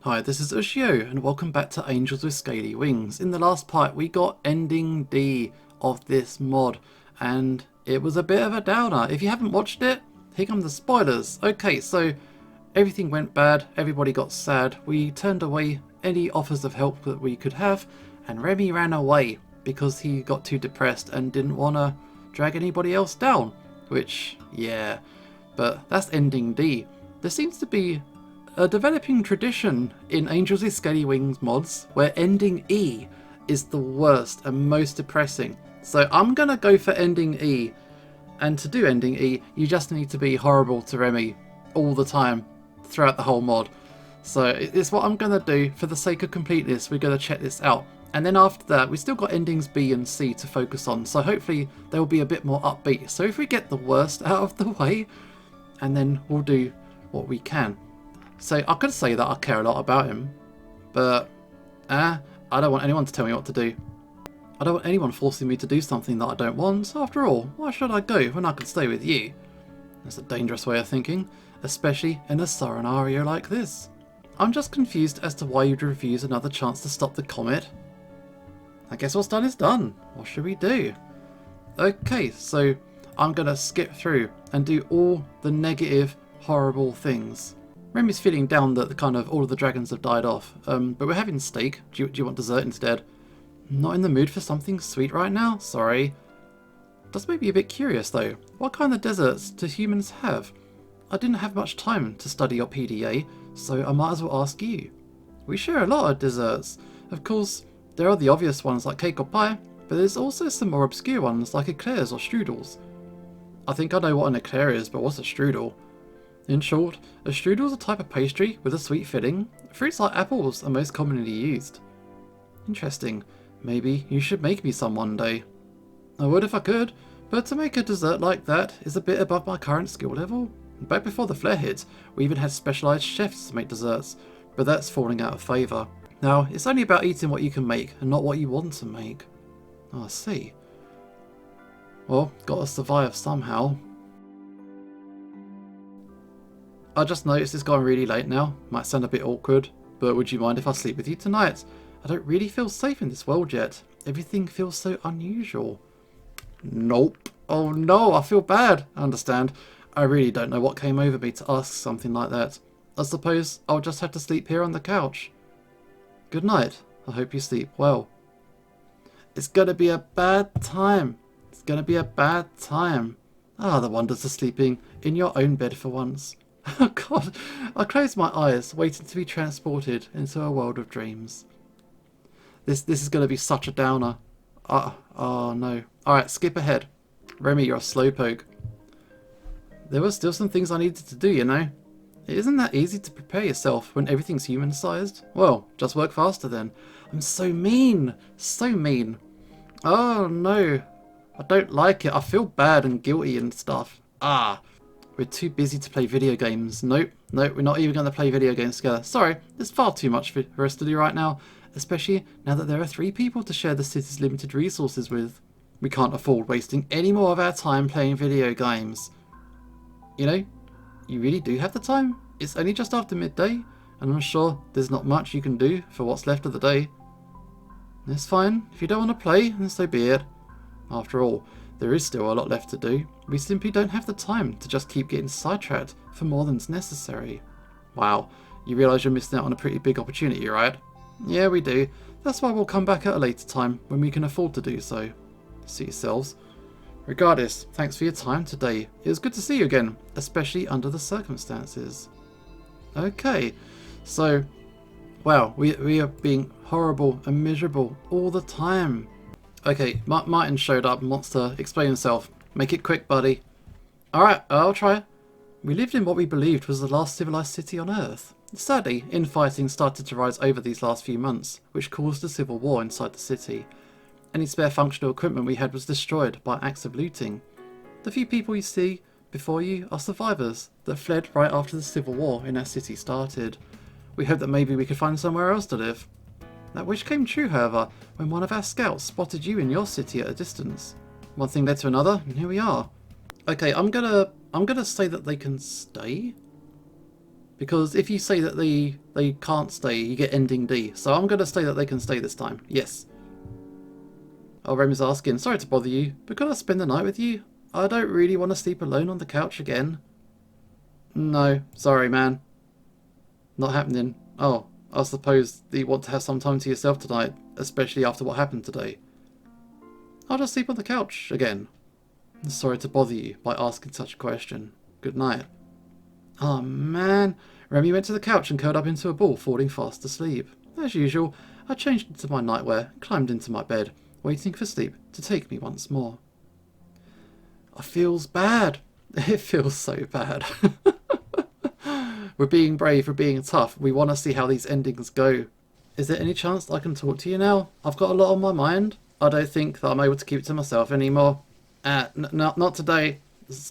Hi, this is Ushio, and welcome back to Angels with Scaly Wings. In the last part, we got ending D of this mod, and it was a bit of a downer. If you haven't watched it, here come the spoilers. Okay, so everything went bad, everybody got sad, we turned away any offers of help that we could have, and Remy ran away because he got too depressed and didn't want to drag anybody else down. Which, yeah, but that's ending D. There seems to be a developing tradition in Angels with Scaly Wings mods where ending E is the worst and most depressing. So I'm gonna go for ending E, and to do ending E you just need to be horrible to Remy all the time throughout the whole mod. So it's what I'm gonna do for the sake of completeness. We're gonna check this out, and then after that we still got endings B and C to focus on, so hopefully they will be a bit more upbeat. So if we get the worst out of the way, and then we'll do what we can. So I could say that I care a lot about him, but I don't want anyone to tell me what to do. I don't want anyone forcing me to do something that I don't want. After all, why should I go when I could stay with you? That's a dangerous way of thinking, especially in a scenario like this. I'm just confused as to why you'd refuse another chance to stop the comet. I guess what's done is done. What should we do? Okay, so I'm gonna skip through and do all the negative, horrible things. Remy's feeling down that kind of all of the dragons have died off, but we're having steak. Do you want dessert instead? Not in the mood for something sweet right now? Sorry. Does make me a bit curious though. What kind of desserts do humans have? I didn't have much time to study your PDA, so I might as well ask you. We share a lot of desserts. Of course, there are the obvious ones like cake or pie, but there's also some more obscure ones like eclairs or strudels. I think I know what an eclair is, but what's a strudel? In short, a strudel is a type of pastry with a sweet filling. Fruits like apples are most commonly used. Interesting. Maybe you should make me some one day. I would if I could, but to make a dessert like that is a bit above my current skill level. Back before the flare hit, we even had specialised chefs to make desserts, but that's falling out of favour. Now, it's only about eating what you can make and not what you want to make. Oh, I see. Well, gotta survive somehow. I just noticed it's gone really late now. Might sound a bit awkward, but would you mind if I sleep with you tonight? I don't really feel safe in this world yet. Everything feels so unusual. Nope. Oh no, I feel bad. I understand. I really don't know what came over me to ask something like that. I suppose I'll just have to sleep here on the couch. Good night. I hope you sleep well. It's gonna be a bad time. It's gonna be a bad time. Ah, the wonders of sleeping in your own bed for once. Oh god, I closed my eyes, waiting to be transported into a world of dreams. This is going to be such a downer. Oh no. Alright, skip ahead. Remy, you're a slowpoke. There were still some things I needed to do, you know. It isn't that easy to prepare yourself when everything's human-sized. Well, just work faster then. I'm so mean. So mean. Oh no. I don't like it. I feel bad and guilty and stuff. Ah. We're too busy to play video games. Nope, we're not even going to play video games together. Sorry, there's far too much for us to do right now, especially now that there are 3 people to share the city's limited resources with. We can't afford wasting any more of our time playing video games. You know, you really do have the time. It's only just after midday, and I'm sure there's not much you can do for what's left of the day. It's fine. If you don't want to play, then so be it. After all, there is still a lot left to do. We simply don't have the time to just keep getting sidetracked for more than's necessary. Wow, you realise you're missing out on a pretty big opportunity, right? Yeah, we do. That's why we'll come back at a later time when we can afford to do so. See yourselves. Regardless, thanks for your time today. It was good to see you again, especially under the circumstances. Okay, so, wow, we are being horrible and miserable all the time. Okay, Martin showed up and wants to explain himself. Make it quick, buddy. Alright, I'll try. We lived in what we believed was the last civilized city on Earth. Sadly, infighting started to rise over these last few months, which caused a civil war inside the city. Any spare functional equipment we had was destroyed by acts of looting. The few people you see before you are survivors that fled right after the civil war in our city started. We hoped that maybe we could find somewhere else to live. That wish came true, however, when one of our scouts spotted you in your city at a distance. One thing led to another, and here we are. Okay, I'm gonna say that they can stay. Because if you say that they can't stay, you get ending D. So I'm going to say that they can stay this time. Yes. Oh, Remy's asking, sorry to bother you, but could I spend the night with you? I don't really want to sleep alone on the couch again. No, sorry, man. Not happening. Oh, I suppose that you want to have some time to yourself tonight, especially after what happened today. I'll just sleep on the couch again. Sorry to bother you by asking such a question. Good night. Oh man. Remy went to the couch and curled up into a ball, falling fast asleep. As usual, I changed into my nightwear and climbed into my bed, waiting for sleep to take me once more. I feels bad. It feels so bad. We're being brave, we're being tough. We want to see how these endings go. Is there any chance I can talk to you now? I've got a lot on my mind. I don't think that I'm able to keep it to myself anymore. Not today.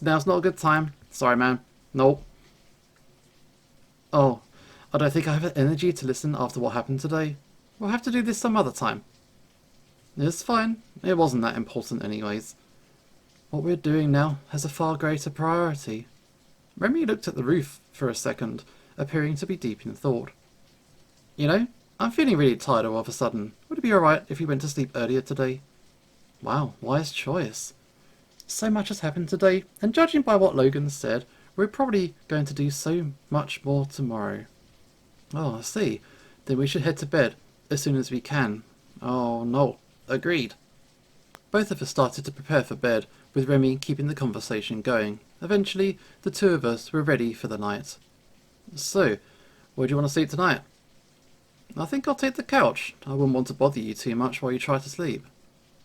Now's not a good time. Sorry, man. Nope. Oh, I don't think I have the energy to listen after what happened today. We'll have to do this some other time. It's fine. It wasn't that important anyways. What we're doing now has a far greater priority. Remy looked at the roof for a second, appearing to be deep in thought. You know, I'm feeling really tired all of a sudden. Would it be alright if we went to sleep earlier today? Wow, wise choice. So much has happened today, and judging by what Logan said, we're probably going to do so much more tomorrow. Oh, I see. Then we should head to bed as soon as we can. Oh no, agreed. Both of us started to prepare for bed, with Remy keeping the conversation going. Eventually, the two of us were ready for the night. So, where do you want to sleep tonight? I think I'll take the couch. I wouldn't want to bother you too much while you try to sleep.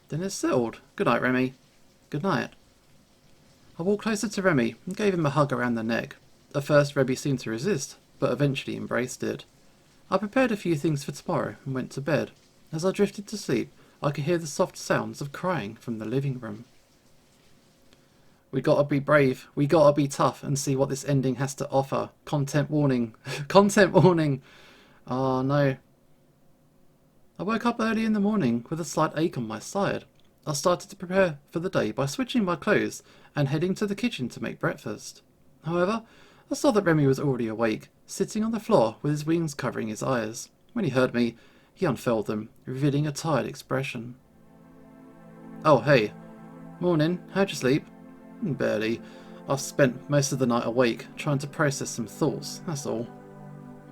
Then it's settled. Good night, Remy. Good night. I walked closer to Remy and gave him a hug around the neck. At first, Remy seemed to resist, but eventually embraced it. I prepared a few things for tomorrow and went to bed. As I drifted to sleep, I could hear the soft sounds of crying from the living room. We gotta be brave, we gotta be tough and see what this ending has to offer. Content warning. Content warning! Oh no. I woke up early in the morning with a slight ache on my side. I started to prepare for the day by switching my clothes and heading to the kitchen to make breakfast. However, I saw that Remy was already awake, sitting on the floor with his wings covering his eyes. When he heard me, he unfurled them, revealing a tired expression. Oh, hey. Morning. How'd you sleep? Barely. I've spent most of the night awake, trying to process some thoughts, that's all.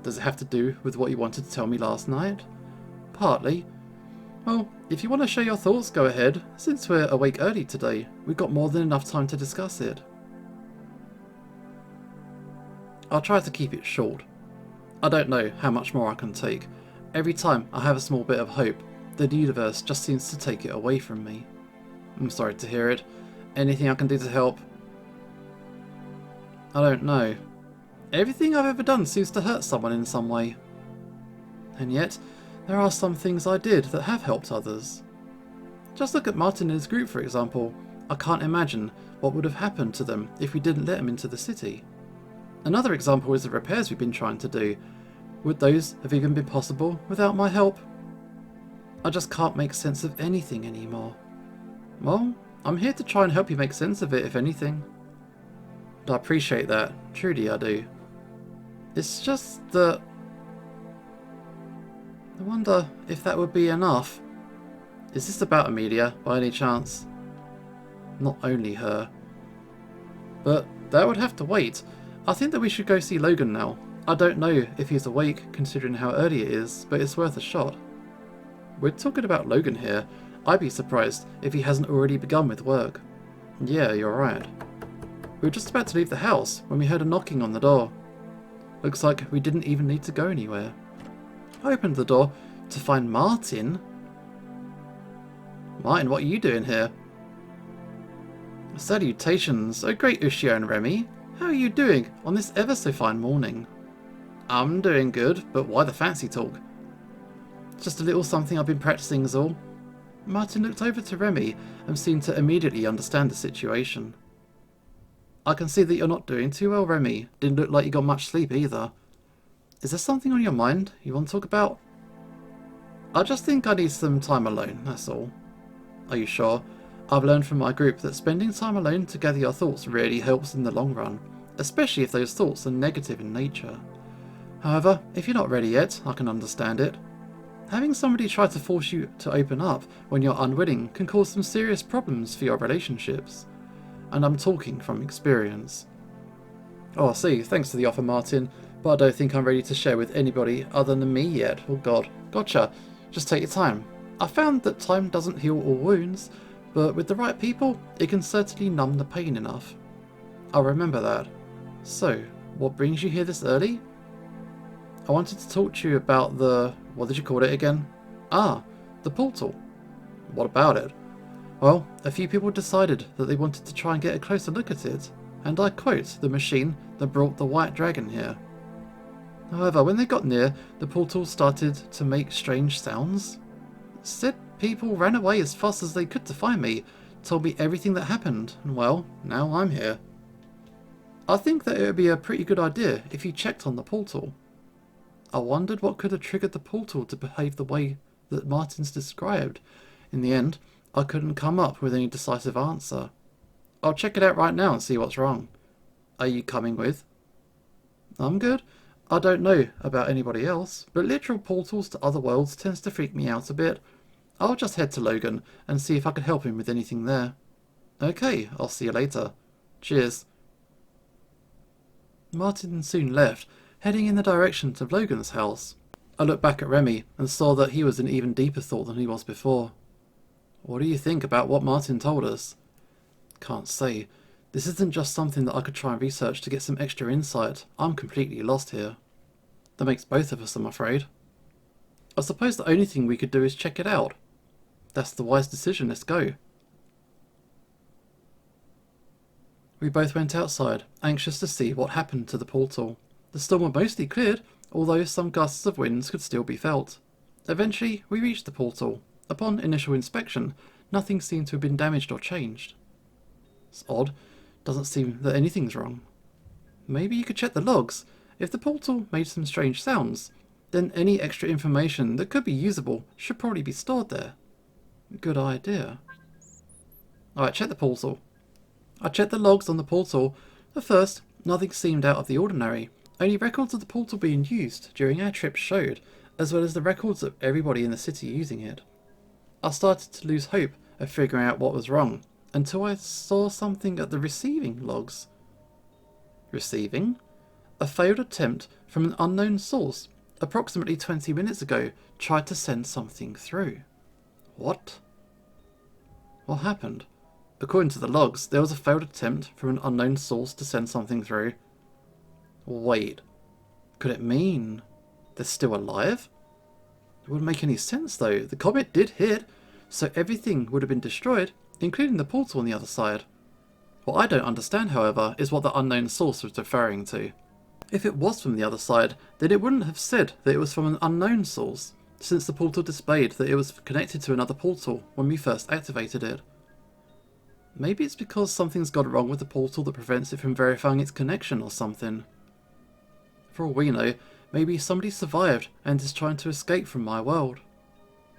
Does it have to do with what you wanted to tell me last night? Partly. Well, if you want to share your thoughts, go ahead. Since we're awake early today, we've got more than enough time to discuss it. I'll try to keep it short. I don't know how much more I can take. Every time I have a small bit of hope, the universe just seems to take it away from me. I'm sorry to hear it. Anything I can do to help? I don't know. Everything I've ever done seems to hurt someone in some way. And yet, there are some things I did that have helped others. Just look at Martin and his group, for example. I can't imagine what would have happened to them if we didn't let them into the city. Another example is the repairs we've been trying to do. Would those have even been possible without my help? I just can't make sense of anything anymore. Well, I'm here to try and help you make sense of it, if anything. And I appreciate that. Truly I do. It's just that I wonder if that would be enough. Is this about Amelia, by any chance? Not only her. But that would have to wait. I think that we should go see Logan now. I don't know if he's awake, considering how early it is, but it's worth a shot. We're talking about Logan here. I'd be surprised if he hasn't already begun with work. Yeah, you're right. We were just about to leave the house when we heard a knocking on the door. Looks like we didn't even need to go anywhere. I opened the door to find Martin. Martin, what are you doing here? Salutations, oh great Ushio and Remy. How are you doing on this ever so fine morning? I'm doing good, but why the fancy talk? Just a little something I've been practicing is all. Martin looked over to Remy and seemed to immediately understand the situation. I can see that you're not doing too well, Remy. Didn't look like you got much sleep either. Is there something on your mind you want to talk about? I just think I need some time alone, that's all. Are you sure? I've learned from my group that spending time alone to gather your thoughts really helps in the long run, especially if those thoughts are negative in nature. However, if you're not ready yet, I can understand it. Having somebody try to force you to open up when you're unwilling can cause some serious problems for your relationships. And I'm talking from experience. Oh, I see. Thanks for the offer, Martin, but I don't think I'm ready to share with anybody other than me yet. Oh god. Gotcha. Just take your time. I found that time doesn't heal all wounds, but with the right people, it can certainly numb the pain enough. I'll remember that. So, what brings you here this early? I wanted to talk to you about the... what did you call it again? Ah, the portal. What about it? Well, a few people decided that they wanted to try and get a closer look at it, and I quote the machine that brought the white dragon here. However, when they got near, the portal started to make strange sounds. Said people ran away as fast as they could to find me, told me everything that happened, and well, now I'm here. I think that it would be a pretty good idea if you checked on the portal. I wondered what could have triggered the portal to behave the way that Martin's described. In the end, I couldn't come up with any decisive answer. I'll check it out right now and see what's wrong. Are you coming with? I'm good. I don't know about anybody else, but literal portals to other worlds tends to freak me out a bit. I'll just head to Logan and see if I can help him with anything there. Okay, I'll see you later. Cheers. Martin soon left, heading in the direction of Logan's house. I looked back at Remy and saw that he was in even deeper thought than he was before. What do you think about what Martin told us? Can't say. This isn't just something that I could try and research to get some extra insight. I'm completely lost here. That makes both of us, I'm afraid. I suppose the only thing we could do is check it out. That's the wise decision, let's go. We both went outside, anxious to see what happened to the portal. The storm had mostly cleared, although some gusts of winds could still be felt. Eventually, we reached the portal. Upon initial inspection, nothing seemed to have been damaged or changed. It's odd. Doesn't seem that anything's wrong. Maybe you could check the logs. If the portal made some strange sounds, then any extra information that could be usable should probably be stored there. Good idea. Alright, check the portal. I checked the logs on the portal. At first, nothing seemed out of the ordinary. Only records of the portal being used during our trip showed, as well as the records of everybody in the city using it. I started to lose hope of figuring out what was wrong, until I saw something at the receiving logs. Receiving? A failed attempt from an unknown source, approximately 20 minutes ago, tried to send something through. What? What happened? According to the logs, there was a failed attempt from an unknown source to send something through. Wait, could it mean they're still alive? It wouldn't make any sense though. The comet did hit, so everything would have been destroyed, including the portal on the other side. What I don't understand, however, is what the unknown source was referring to. If it was from the other side, then it wouldn't have said that it was from an unknown source, since the portal displayed that it was connected to another portal when we first activated it. Maybe it's because something's gone wrong with the portal that prevents it from verifying its connection or something. For all we know, maybe somebody survived and is trying to escape from my world.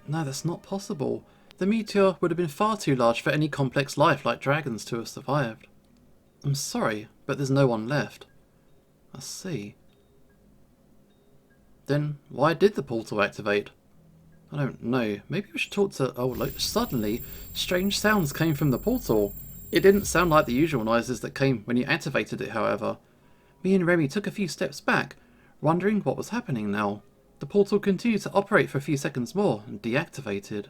No, that's not possible. The meteor would have been far too large for any complex life like dragons to have survived. I'm sorry, but there's no one left. I see. Then why did the portal activate? I don't know. Maybe we should talk to... Oh, look, suddenly, strange sounds came from the portal. It didn't sound like the usual noises that came when you activated it, however. Me and Remy took a few steps back, wondering what was happening now. The portal continued to operate for a few seconds more and deactivated.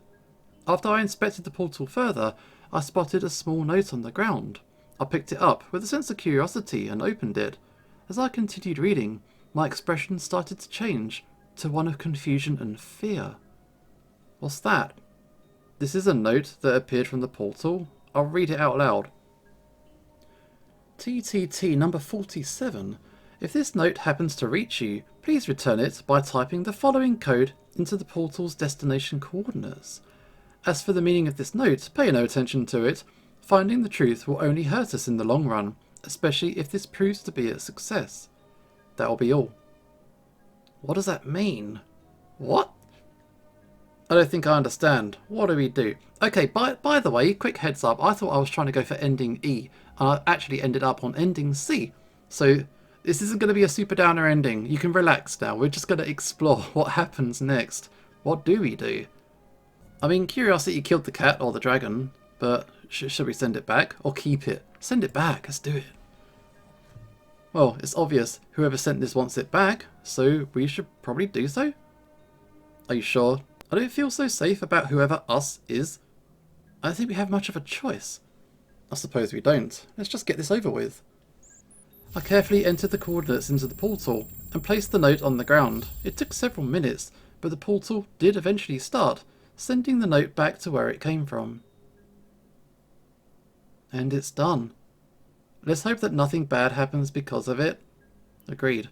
After I inspected the portal further, I spotted a small note on the ground. I picked it up with a sense of curiosity and opened it. As I continued reading, my expression started to change to one of confusion and fear. What's that? This is a note that appeared from the portal. I'll read it out loud. TTT number 47. If this note happens to reach you, please return it by typing the following code into the portal's destination coordinates. As for the meaning of this note, pay no attention to it. Finding the truth will only hurt us in the long run, especially if this proves to be a success. That'll be all. What does that mean? What? I don't think I understand. What do we do? Okay, by the way, quick heads up, I thought I was trying to go for ending E, and I actually ended up on ending C. So This isn't going to be a super downer ending. You can relax now. We're just going to explore what happens next. What do we do? I mean, curiosity killed the cat or the dragon, but should we send it back or keep it? Send it back. Let's do it. Well, it's obvious whoever sent this wants it back, so we should probably do so. Are you sure? I don't feel so safe about whoever us is. I don't think we have much of a choice. I suppose we don't. Let's just get this over with. I carefully entered the coordinates into the portal and placed the note on the ground. It took several minutes, but the portal did eventually start, sending the note back to where it came from. And it's done. Let's hope that nothing bad happens because of it. Agreed.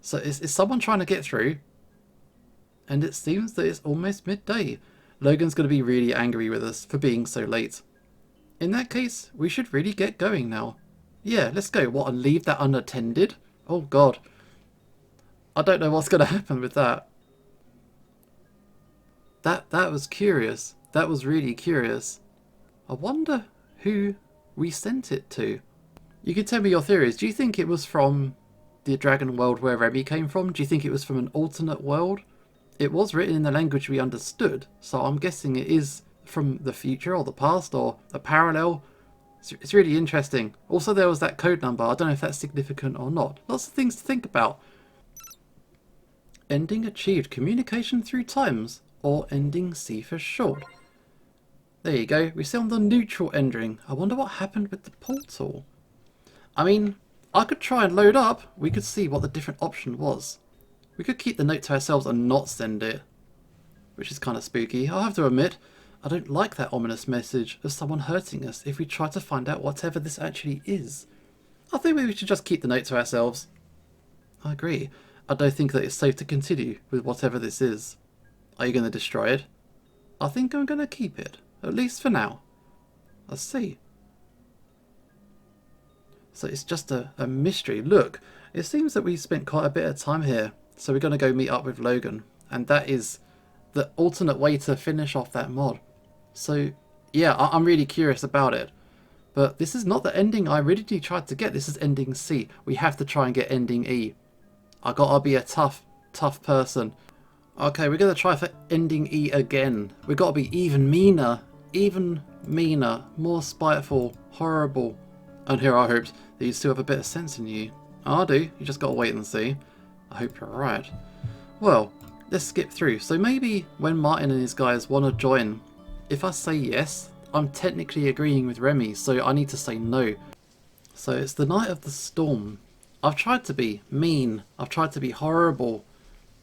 So is someone trying to get through? And it seems that it's almost midday. Logan's going to be really angry with us for being so late. In that case, we should really get going now. Yeah, let's go. What, and leave that unattended? Oh god. I don't know what's going to happen with that. That was curious. That was really curious. I wonder who we sent it to. You can tell me your theories. Do you think it was from the dragon world where Remy came from? Do you think it was from an alternate world? It was written in the language we understood, so I'm guessing it is from the future or the past or a parallel. It's really interesting. Also, there was that code number. I don't know if that's significant or not. Lots of things to think about. Ending achieved. Communication through times, or ending C for short. There you go. We see on the neutral ending. I wonder what happened with the portal. I mean, I could try and load up. We could see what the different option was. We could keep the note to ourselves and not send it, which is kind of spooky. I'll have to admit, I don't like that ominous message of someone hurting us if we try to find out whatever this actually is. I think we should just keep the note to ourselves. I agree. I don't think that it's safe to continue with whatever this is. Are you going to destroy it? I think I'm going to keep it, at least for now. Let's see. So it's just a mystery. Look, it seems that we spent quite a bit of time here. So we're going to go meet up with Logan. And that is the alternate way to finish off that mod. So yeah, I'm really curious about it. But this is not the ending I originally tried to get. This is ending C. We have to try and get ending E. I gotta be a tough person. Okay, we're going to try for ending E again. We've got to be even meaner, more spiteful, horrible. And here I hoped that you still have a bit of sense in you. I do, you just got to wait and see. I hope you're right. Well, let's skip through. So maybe when Martin and his guys want to join, if I say yes, I'm technically agreeing with Remy, so I need to say no. So it's the night of the storm. I've tried to be mean. I've tried to be horrible.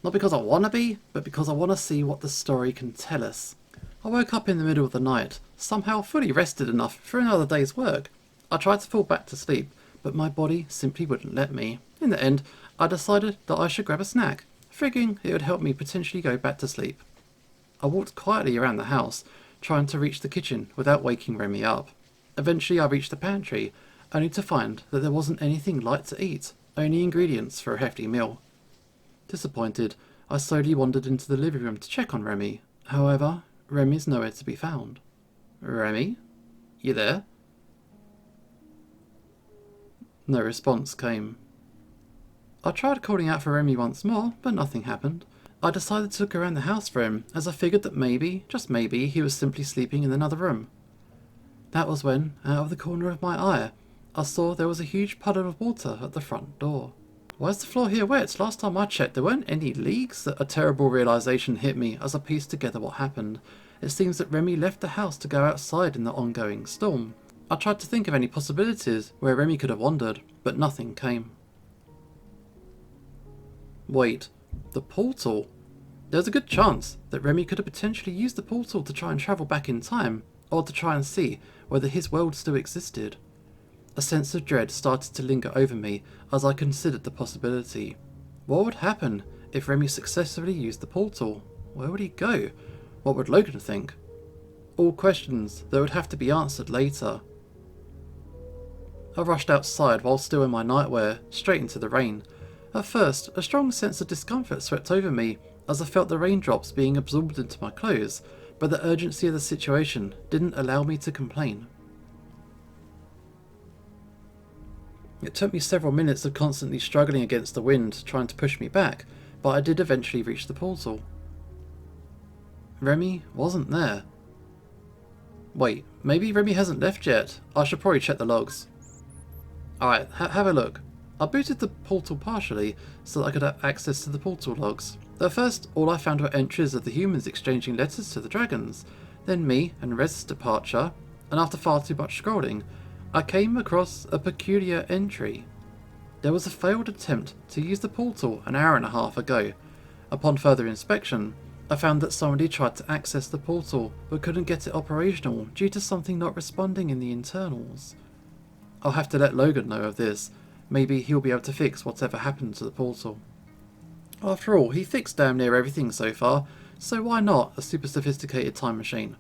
Not because I want to be, but because I want to see what the story can tell us. I woke up in the middle of the night, somehow fully rested enough for another day's work. I tried to fall back to sleep, but my body simply wouldn't let me. In the end, I decided that I should grab a snack, figuring it would help me potentially go back to sleep. I walked quietly around the house, trying to reach the kitchen without waking Remy up. Eventually I reached the pantry, only to find that there wasn't anything light to eat, only ingredients for a hefty meal. Disappointed, I slowly wandered into the living room to check on Remy. However, Remy's nowhere to be found. Remy? You there? No response came. I tried calling out for Remy once more, but nothing happened. I decided to look around the house for him, as I figured that maybe, just maybe, he was simply sleeping in another room. That was when, out of the corner of my eye, I saw there was a huge puddle of water at the front door. Why is the floor here wet? Last time I checked, there weren't any leaks. A terrible realization hit me as I pieced together what happened. It seems that Remy left the house to go outside in the ongoing storm. I tried to think of any possibilities where Remy could have wandered, but nothing came. Wait, the portal? There's a good chance that Remy could have potentially used the portal to try and travel back in time, or to try and see whether his world still existed. A sense of dread started to linger over me as I considered the possibility. What would happen if Remy successfully used the portal? Where would he go? What would Logan think? All questions that would have to be answered later. I rushed outside while still in my nightwear, straight into the rain. At first, a strong sense of discomfort swept over me as I felt the raindrops being absorbed into my clothes, but the urgency of the situation didn't allow me to complain. It took me several minutes of constantly struggling against the wind, trying to push me back, but I did eventually reach the portal. Remy wasn't there. Wait, maybe Remy hasn't left yet. I should probably check the logs. Alright, have a look. I booted the portal partially so that I could have access to the portal logs. At first, all I found were entries of the humans exchanging letters to the dragons, then me and Rez's departure, and after far too much scrolling, I came across a peculiar entry. There was a failed attempt to use the portal an hour and a half ago. Upon further inspection, I found that somebody tried to access the portal but couldn't get it operational due to something not responding in the internals. I'll have to let Logan know of this. Maybe he'll be able to fix whatever happened to the portal. After all, he fixed damn near everything so far, so why not a super sophisticated time machine?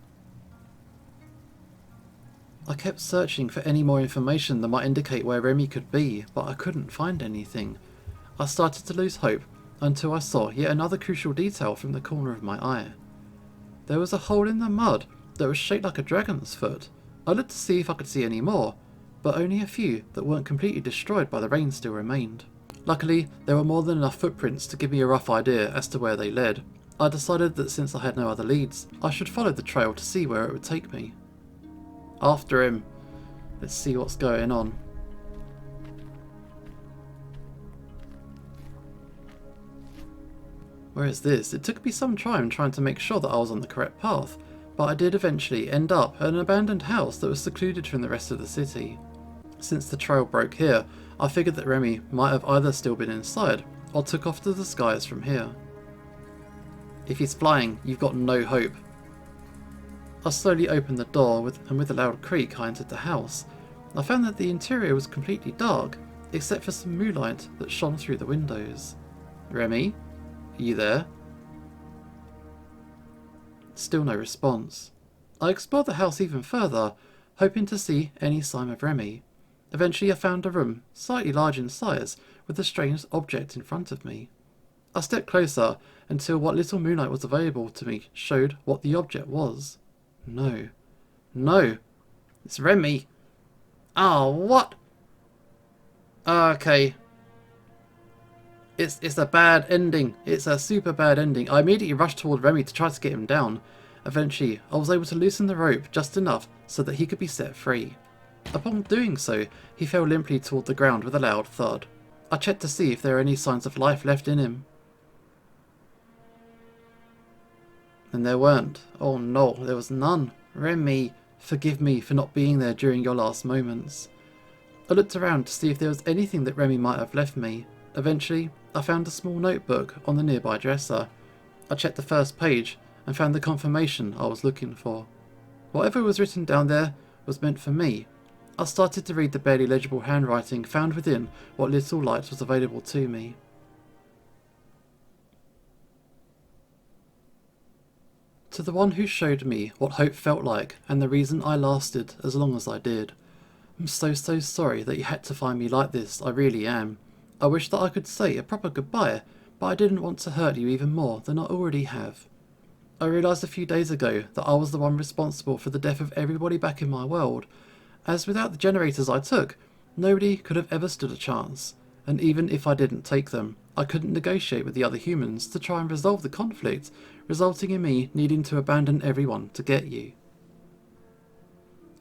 I kept searching for any more information that might indicate where Remy could be, but I couldn't find anything. I started to lose hope until I saw yet another crucial detail from the corner of my eye. There was a hole in the mud that was shaped like a dragon's foot. I looked to see if I could see any more, but only a few that weren't completely destroyed by the rain still remained. Luckily, there were more than enough footprints to give me a rough idea as to where they led. I decided that since I had no other leads, I should follow the trail to see where it would take me. After him. Let's see what's going on. Where is this? It took me some time trying to make sure that I was on the correct path, but I did eventually end up at an abandoned house that was secluded from the rest of the city. Since the trail broke here, I figured that Remy might have either still been inside, or took off to the skies from here. If he's flying, you've got no hope. I slowly opened the door, and with a loud creak I entered the house. I found that the interior was completely dark, except for some moonlight that shone through the windows. Remy? Are you there? Still no response. I explored the house even further, hoping to see any sign of Remy. Eventually I found a room, slightly large in size, with a strange object in front of me. I stepped closer until what little moonlight was available to me showed what the object was. No. No! It's Remy! Oh, what? Okay. It's a bad ending. It's a super bad ending. I immediately rushed toward Remy to try to get him down. Eventually, I was able to loosen the rope just enough so that he could be set free. Upon doing so, he fell limply toward the ground with a loud thud. I checked to see if there were any signs of life left in him. And there weren't. Oh no, there was none. Remy, forgive me for not being there during your last moments. I looked around to see if there was anything that Remy might have left me. Eventually, I found a small notebook on the nearby dresser. I checked the first page and found the confirmation I was looking for. Whatever was written down there was meant for me. I started to read the barely legible handwriting found within what little light was available to me. To the one who showed me what hope felt like and the reason I lasted as long as I did. I'm so sorry that you had to find me like this, I really am. I wish that I could say a proper goodbye, but I didn't want to hurt you even more than I already have. I realised a few days ago that I was the one responsible for the death of everybody back in my world, as without the generators I took, nobody could have ever stood a chance, and even if I didn't take them, I couldn't negotiate with the other humans to try and resolve the conflict, resulting in me needing to abandon everyone to get you.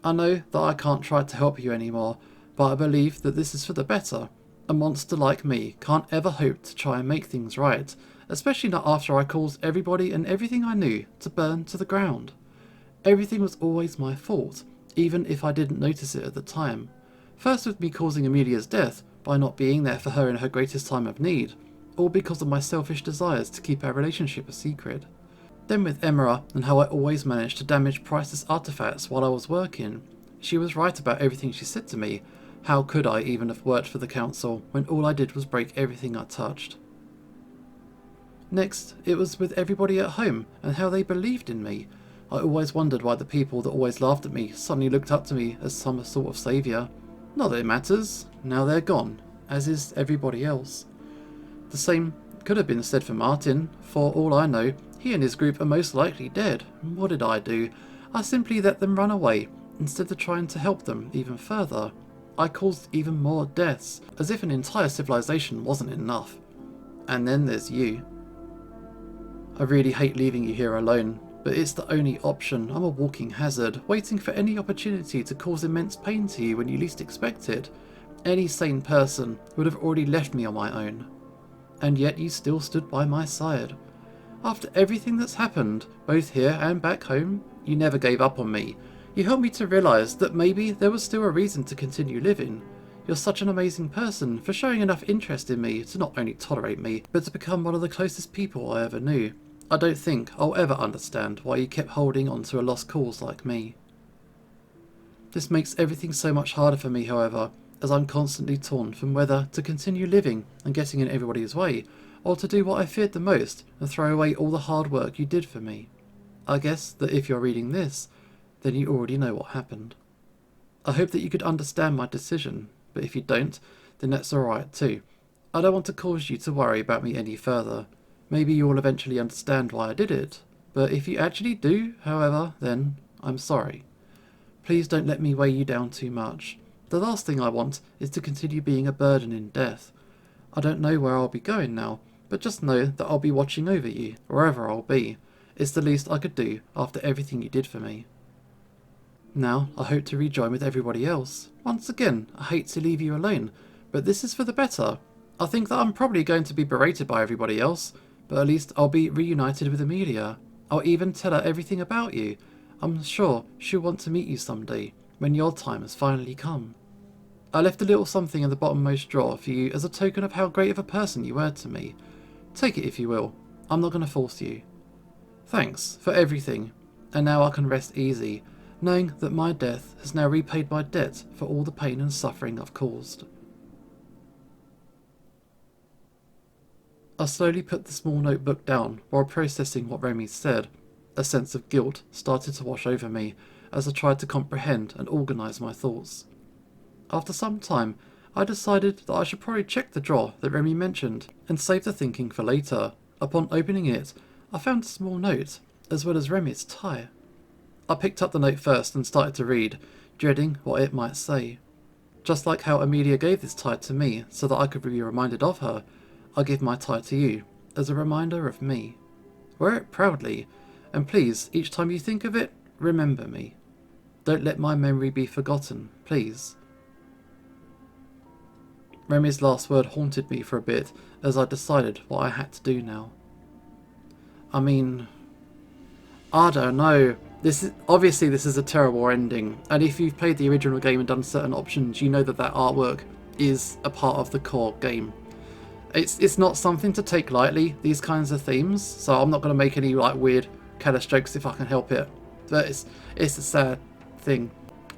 I know that I can't try to help you anymore, but I believe that this is for the better. A monster like me can't ever hope to try and make things right, especially not after I caused everybody and everything I knew to burn to the ground. Everything was always my fault, even if I didn't notice it at the time. First with me causing Amelia's death by not being there for her in her greatest time of need, all because of my selfish desires to keep our relationship a secret. Then with Emera and how I always managed to damage priceless artifacts while I was working. She was right about everything she said to me. How could I even have worked for the council when all I did was break everything I touched? Next, it was with everybody at home and how they believed in me. I always wondered why the people that always laughed at me suddenly looked up to me as some sort of saviour. Not that it matters, now they're gone, as is everybody else. The same could have been said for Martin. For all I know, he and his group are most likely dead. What did I do? I simply let them run away, instead of trying to help them even further. I caused even more deaths, as if an entire civilization wasn't enough. And then there's you. I really hate leaving you here alone, but it's the only option. I'm a walking hazard, waiting for any opportunity to cause immense pain to you when you least expect it. Any sane person would have already left me on my own. And yet you still stood by my side. After everything that's happened, both here and back home, you never gave up on me. You helped me to realise that maybe there was still a reason to continue living. You're such an amazing person for showing enough interest in me to not only tolerate me, but to become one of the closest people I ever knew. I don't think I'll ever understand why you kept holding on to a lost cause like me. This makes everything so much harder for me, however, as I'm constantly torn from whether to continue living and getting in everybody's way, or to do what I feared the most and throw away all the hard work you did for me. I guess that if you're reading this, then you already know what happened. I hope that you could understand my decision, but if you don't, then that's alright too. I don't want to cause you to worry about me any further. Maybe you will eventually understand why I did it, but if you actually do, however, then I'm sorry. Please don't let me weigh you down too much. The last thing I want is to continue being a burden in death. I don't know where I'll be going now, but just know that I'll be watching over you, wherever I'll be. It's the least I could do after everything you did for me. Now, I hope to rejoin with everybody else. Once again, I hate to leave you alone, but this is for the better. I think that I'm probably going to be berated by everybody else, but at least I'll be reunited with Amelia. I'll even tell her everything about you. I'm sure she'll want to meet you someday, when your time has finally come. I left a little something in the bottommost drawer for you as a token of how great of a person you were to me. Take it if you will. I'm not going to force you. Thanks for everything, and now I can rest easy, knowing that my death has now repaid my debt for all the pain and suffering I've caused. I slowly put the small notebook down while processing what Remy said. A sense of guilt started to wash over me as I tried to comprehend and organise my thoughts. After some time, I decided that I should probably check the drawer that Remy mentioned and save the thinking for later. Upon opening it, I found a small note, as well as Remy's tie. I picked up the note first and started to read, dreading what it might say. Just like how Amelia gave this tie to me so that I could be reminded of her, I give my tie to you, as a reminder of me. Wear it proudly, and please, each time you think of it, remember me. Don't let my memory be forgotten, please. Remy's last word haunted me for a bit as I decided what I had to do now. I mean, I don't know. This is a terrible ending, and if you've played the original game and done certain options, you know that that artwork is a part of the core game. It's not something to take lightly, these kinds of themes, so I'm not going to make any like weird careless jokes if I can help it. But it's a sad thing.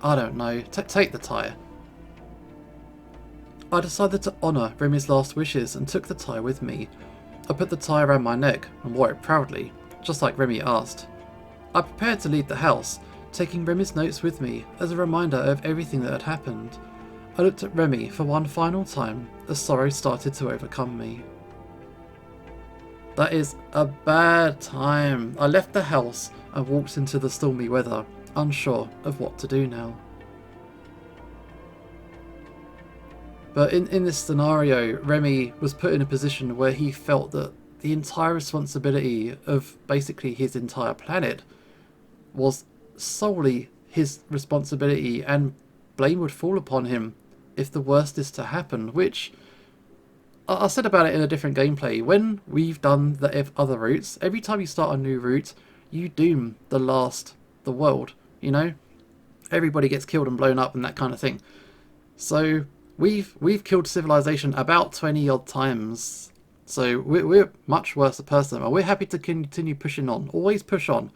I don't know. Take the tie. I decided to honour Remy's last wishes and took the tie with me. I put the tie around my neck and wore it proudly, just like Remy asked. I prepared to leave the house, taking Remy's notes with me as a reminder of everything that had happened. I looked at Remy for one final time as sorrow started to overcome me. That is a bad time. I left the house and walked into the stormy weather, unsure of what to do now. But in this scenario, Remy was put in a position where he felt that the entire responsibility of basically his entire planet was solely his responsibility, and blame would fall upon him if the worst is to happen, which I said about it in a different gameplay. When we've done the other routes, every time you start a new route, you doom the world, you know? Everybody gets killed and blown up and that kind of thing. So we've killed civilization about 20 odd times. So we're much worse a person, and we're happy to continue pushing on. Always push on.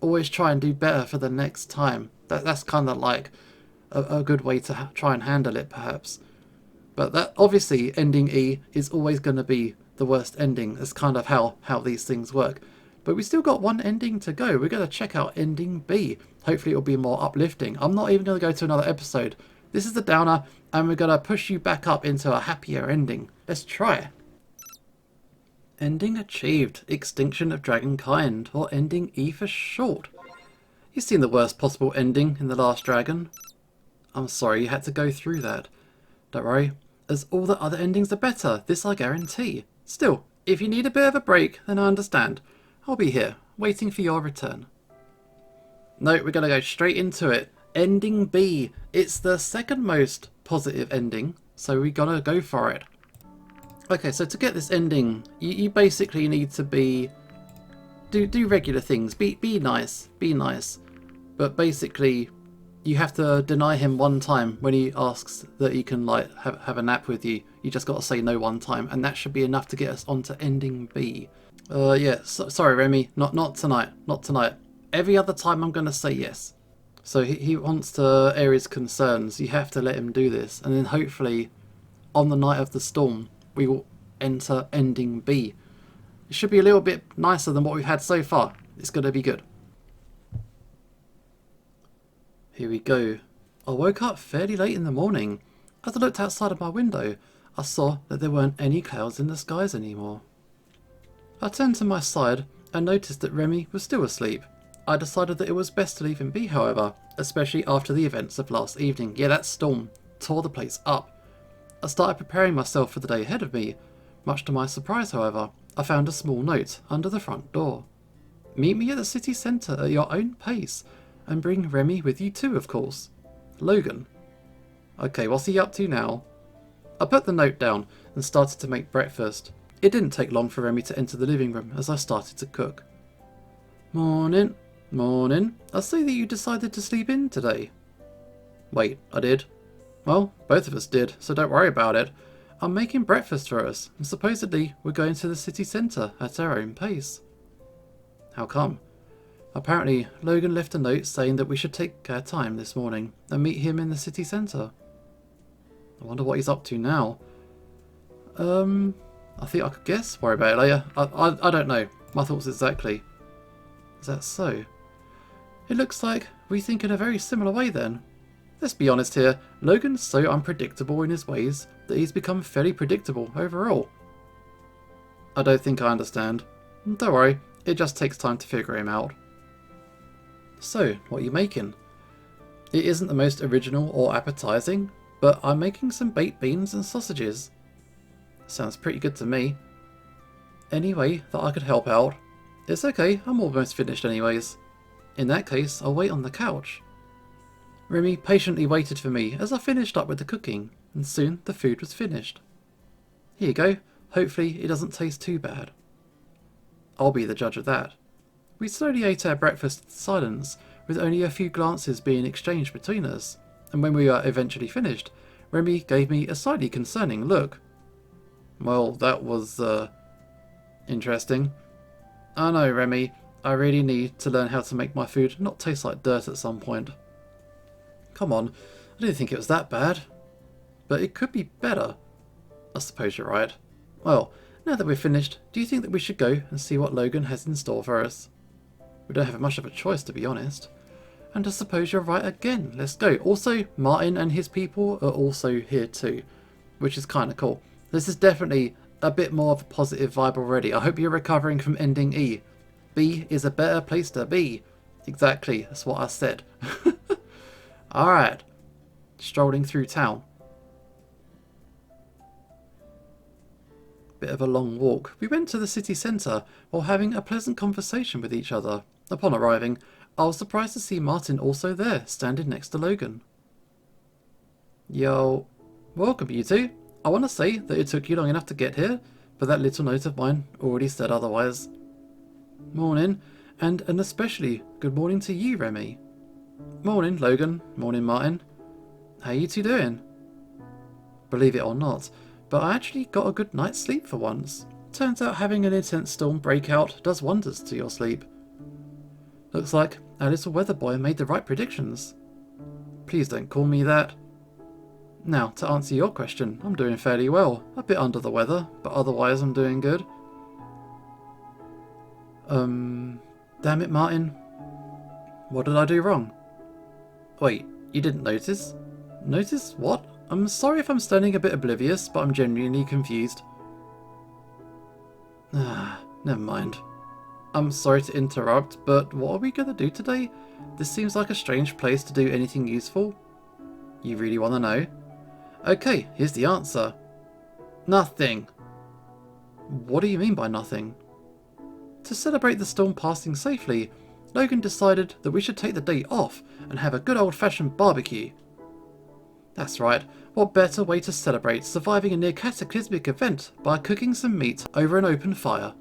Always try and do better for the next time. That's kind of like a good way to try and handle it, perhaps. But that obviously ending E is always going to be the worst ending. It's kind of how these things work. But we still got one ending to go. We're going to check out ending B. Hopefully it'll be more uplifting. I'm not even going to go to another episode. This is the downer, and we're going to push you back up into a happier ending. Let's try. Ending achieved. Extinction of dragonkind, or ending E for short. You've seen the worst possible ending in The Last Dragon. I'm sorry you had to go through that. Don't worry, as all the other endings are better, this I guarantee. Still, if you need a bit of a break, then I understand. I'll be here, waiting for your return. No, we're going to go straight into it. Ending B. It's the second most positive ending, so we're going to go for it. Okay, so to get this ending, you basically need to be... Do regular things. Be nice. Be nice. But basically, you have to deny him one time when he asks that he can like have a nap with you. You just got to say no one time, and that should be enough to get us onto ending B. Yeah, sorry Remy, not tonight. Not tonight. Every other time I'm going to say yes. So he wants to air his concerns. You have to let him do this. And then hopefully, on the night of the storm, we will enter ending B. It should be a little bit nicer than what we've had so far. It's going to be good. Here we go. I woke up fairly late in the morning. As I looked outside of my window, I saw that there weren't any clouds in the skies anymore. I turned to my side and noticed that Remy was still asleep. I decided that it was best to leave him be, however, especially after the events of last evening. Yeah, that storm tore the place up. I started preparing myself for the day ahead of me. Much to my surprise, however, I found a small note under the front door. Meet me at the city centre at your own pace, and bring Remy with you too, of course. Logan. Okay, what's he up to now? I put the note down and started to make breakfast. It didn't take long for Remy to enter the living room as I started to cook. Morning. Morning. I see that you decided to sleep in today. Wait, I did? Well, both of us did, so don't worry about it. I'm making breakfast for us, and supposedly we're going to the city centre at our own pace. How come? Apparently, Logan left a note saying that we should take our time this morning and meet him in the city centre. I wonder what he's up to now. I think I could guess. Worry about it later. I don't know. My thoughts exactly. Is that so? It looks like we think in a very similar way then. Let's be honest here, Logan's so unpredictable in his ways that he's become fairly predictable overall. I don't think I understand. Don't worry, it just takes time to figure him out. So, what are you making? It isn't the most original or appetising, but I'm making some baked beans and sausages. Sounds pretty good to me. Any way that I could help out? It's okay, I'm almost finished anyways. In that case, I'll wait on the couch. Remy patiently waited for me as I finished up with the cooking, and soon the food was finished. Here you go, hopefully it doesn't taste too bad. I'll be the judge of that. We slowly ate our breakfast in silence, with only a few glances being exchanged between us, and when we were eventually finished, Remy gave me a slightly concerning look. Well, that was, interesting. I know, Remy, I really need to learn how to make my food not taste like dirt at some point. Come on, I didn't think it was that bad. But it could be better. I suppose you're right. Well, now that we're finished, do you think that we should go and see what Logan has in store for us? We don't have much of a choice, to be honest. And I suppose you're right again. Let's go. Also, Martin and his people are also here too, which is kind of cool. This is definitely a bit more of a positive vibe already. I hope you're recovering from ending E. B is a better place to be. Exactly, that's what I said. Alright, strolling through town. Bit of a long walk. We went to the city centre while having a pleasant conversation with each other. Upon arriving, I was surprised to see Martin also there, standing next to Logan. Yo, welcome you two. I want to say that it took you long enough to get here, but that little note of mine already said otherwise. Morning, and an especially good morning to you, Remy. Morning, Logan. Morning, Martin. How you two doing? Believe it or not, but I actually got a good night's sleep for once. Turns out having an intense storm breakout does wonders to your sleep. Looks like our little weather boy made the right predictions. Please don't call me that. Now, to answer your question, I'm doing fairly well. A bit under the weather, but otherwise I'm doing good. Damn it, Martin. What did I do wrong? Wait, you didn't notice? Notice what? I'm sorry if I'm standing a bit oblivious, but I'm genuinely confused. Never mind. I'm sorry to interrupt, but what are we going to do today? This seems like a strange place to do anything useful. You really want to know? Okay, here's the answer. Nothing. What do you mean by nothing? To celebrate the storm passing safely, Logan decided that we should take the day off and have a good old-fashioned barbecue. That's right, what better way to celebrate surviving a near cataclysmic event by cooking some meat over an open fire?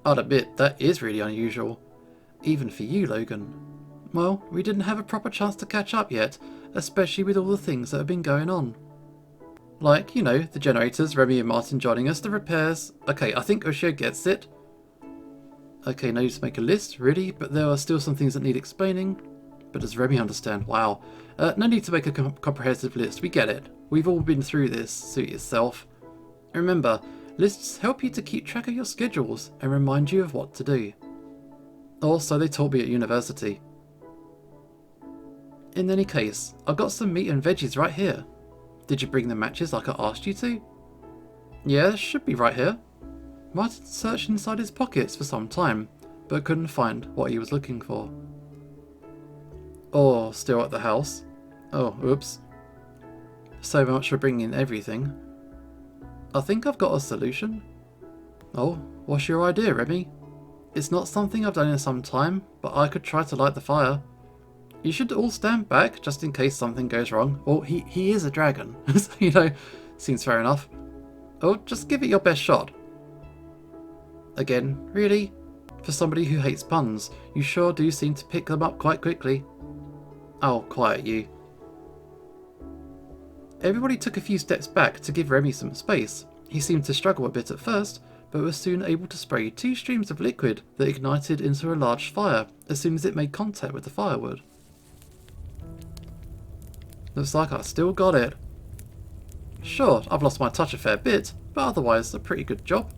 I'd admit that is really unusual. Even for you, Logan. Well, we didn't have a proper chance to catch up yet, especially with all the things that have been going on. Like, you know, the generators, Remy and Martin joining us, the repairs. Okay, I think Ushio gets it. Okay, no need to make a list, really, but there are still some things that need explaining. But does Remy understand? Wow. No need to make a comprehensive list, we get it. We've all been through this, suit yourself. Remember, lists help you to keep track of your schedules and remind you of what to do. Or so they taught me at university. In any case, I've got some meat and veggies right here. Did you bring the matches like I asked you to? Yeah, should be right here. Martin searched inside his pockets for some time, but couldn't find what he was looking for. Or still at the house. Oh, oops. So much for bringing everything. I think I've got a solution. Oh, what's your idea, Remy? It's not something I've done in some time, but I could try to light the fire. You should all stand back, just in case something goes wrong. Well, he is a dragon, so, you know, seems fair enough. Or just give it your best shot. Again, really? For somebody who hates puns, you sure do seem to pick them up quite quickly. Oh, quiet you. Everybody took a few steps back to give Remy some space. He seemed to struggle a bit at first, but was soon able to spray 2 streams of liquid that ignited into a large fire as soon as it made contact with the firewood. Looks like I still got it. Sure, I've lost my touch a fair bit, but otherwise a pretty good job.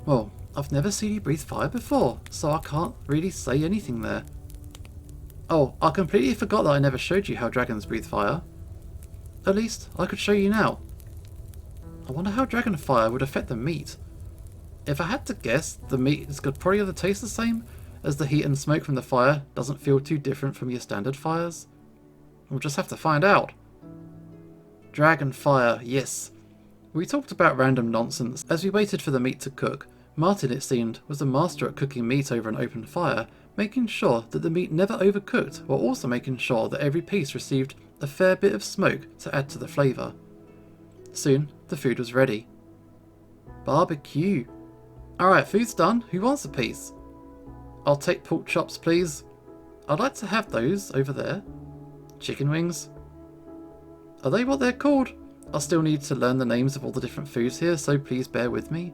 Well, I've never seen you breathe fire before, so I can't really say anything there. Oh, I completely forgot that I never showed you how dragons breathe fire. At least, I could show you now. I wonder how dragon fire would affect the meat. If I had to guess, the meat is probably going to taste the same, as the heat and smoke from the fire doesn't feel too different from your standard fires. We'll just have to find out. Dragon fire, yes. We talked about random nonsense as we waited for the meat to cook. Martin, it seemed, was a master at cooking meat over an open fire, making sure that the meat never overcooked, while also making sure that every piece received a fair bit of smoke to add to the flavour. Soon, the food was ready. Barbecue. Alright, food's done. Who wants a piece? I'll take pork chops, please. I'd like to have those over there. Chicken wings. Are they what they're called? I'll still need to learn the names of all the different foods here, so please bear with me.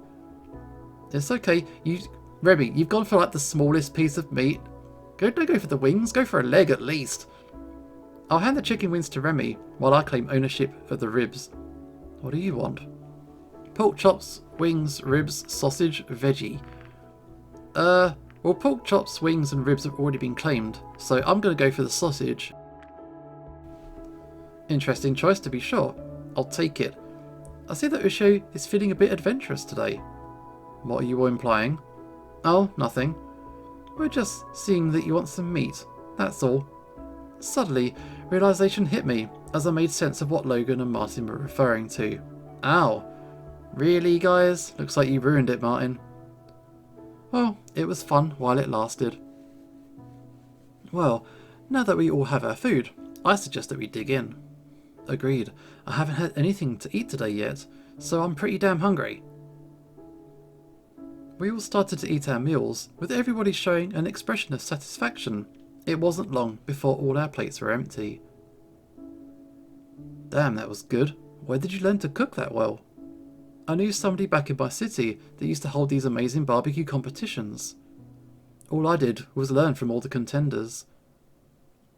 It's okay. Remy, you've gone for like the smallest piece of meat. Don't go for the wings, go for a leg at least. I'll hand the chicken wings to Remy while I claim ownership of the ribs. What do you want? Pork chops, wings, ribs, sausage, veggie. Well, pork chops, wings and ribs have already been claimed, so I'm going to go for the sausage. Interesting choice to be sure. I'll take it. I see that Ushio is feeling a bit adventurous today. What are you all implying? Oh, nothing. We're just seeing that you want some meat, that's all. Suddenly, realization hit me as I made sense of what Logan and Martin were referring to. Ow. Really, guys? Looks like you ruined it, Martin. Well, it was fun while it lasted. Well, now that we all have our food, I suggest that we dig in. Agreed. I haven't had anything to eat today yet, so I'm pretty damn hungry. We all started to eat our meals, with everybody showing an expression of satisfaction. It wasn't long before all our plates were empty. Damn, that was good. Where did you learn to cook that well? I knew somebody back in my city that used to hold these amazing barbecue competitions. All I did was learn from all the contenders.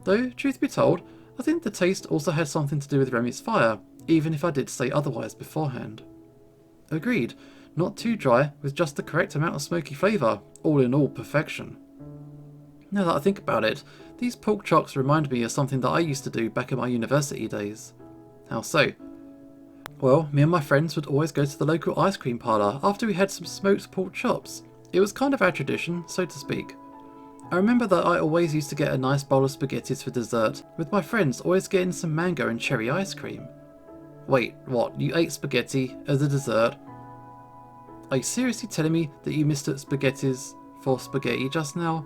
Though, truth be told, I think the taste also had something to do with Remy's fire, even if I did say otherwise beforehand. Agreed, not too dry, with just the correct amount of smoky flavour, all in all perfection. Now that I think about it, these pork chops remind me of something that I used to do back in my university days. How so? Well, me and my friends would always go to the local ice cream parlour after we had some smoked pork chops. It was kind of our tradition, so to speak. I remember that I always used to get a nice bowl of spaghettis for dessert, with my friends always getting some mango and cherry ice cream. Wait, what? You ate spaghetti as a dessert? Are you seriously telling me that you mistook spaghettis for spaghetti just now?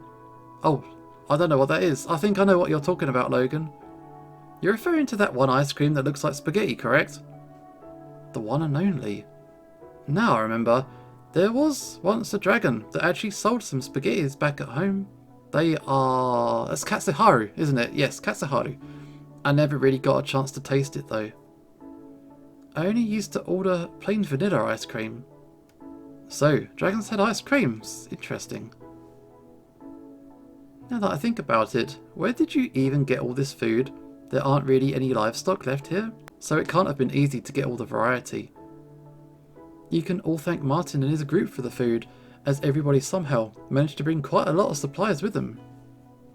Oh, I don't know what that is. I think I know what you're talking about, Logan. You're referring to that one ice cream that looks like spaghetti, correct? The one and only. Now I remember, there was once a dragon that actually sold some spaghettis back at home. They are... That's Katsuharu, isn't it? Yes, Katsuharu. I never really got a chance to taste it though. I only used to order plain vanilla ice cream. So, dragons had ice creams. Interesting. Now that I think about it, where did you even get all this food? There aren't really any livestock left here, so it can't have been easy to get all the variety. You can all thank Martin and his group for the food, as everybody somehow managed to bring quite a lot of supplies with them.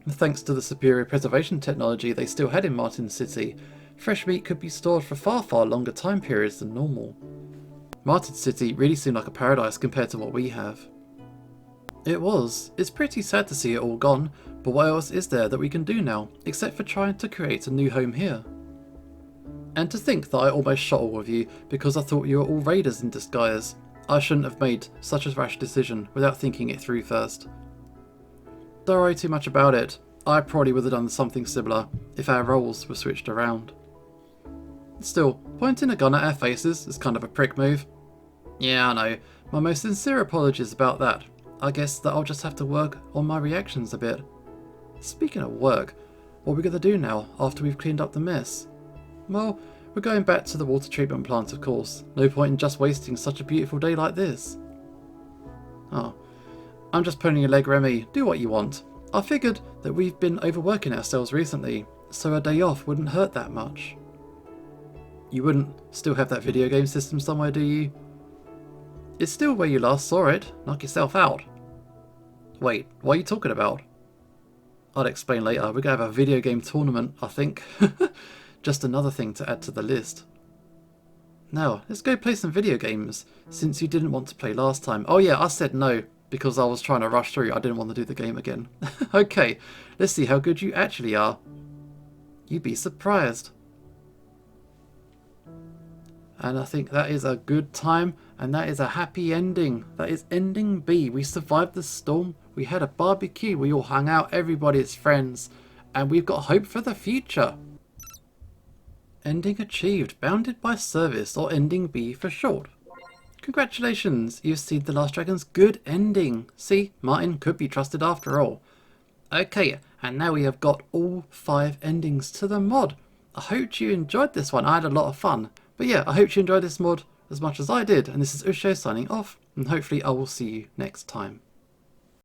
Thanks to the superior preservation technology they still had in Martin's City, fresh meat could be stored for far longer time periods than normal. Martin's City really seemed like a paradise compared to what we have. It was. It's pretty sad to see it all gone, but what else is there that we can do now, except for trying to create a new home here? And to think that I almost shot all of you because I thought you were all raiders in disguise. I shouldn't have made such a rash decision without thinking it through first. Don't worry too much about it. I probably would have done something similar if our roles were switched around. Still, pointing a gun at our faces is kind of a prick move. Yeah, I know. My most sincere apologies about that. I guess that I'll just have to work on my reactions a bit. Speaking of work, what are we going to do now after we've cleaned up the mess? Well, we're going back to the water treatment plant, of course. No point in just wasting such a beautiful day like this. Oh, I'm just pulling your leg, Remy. Do what you want. I figured that we've been overworking ourselves recently, so a day off wouldn't hurt that much. You wouldn't still have that video game system somewhere, do you? It's still where you last saw it. Knock yourself out. Wait, what are you talking about? I'll explain later. We're going to have a video game tournament, I think. Just another thing to add to the list. Now, let's go play some video games, since you didn't want to play last time. Oh yeah, I said no, because I was trying to rush through. I didn't want to do the game again. Okay, let's see how good you actually are. You'd be surprised. And I think that is a good time, and that is a happy ending. That is ending B. We survived the storm, we had a barbecue, we all hung out, everybody's friends, and we've got hope for the future. Ending achieved, bounded by service, or ending B for short. Congratulations, you've seen The Last Dragon's good ending. See, Martin could be trusted after all. Okay, and now we have got all 5 endings to the mod. I hope you enjoyed this one. I had a lot of fun. But yeah, I hope you enjoyed this mod as much as I did. And this is Usho signing off. And hopefully I will see you next time.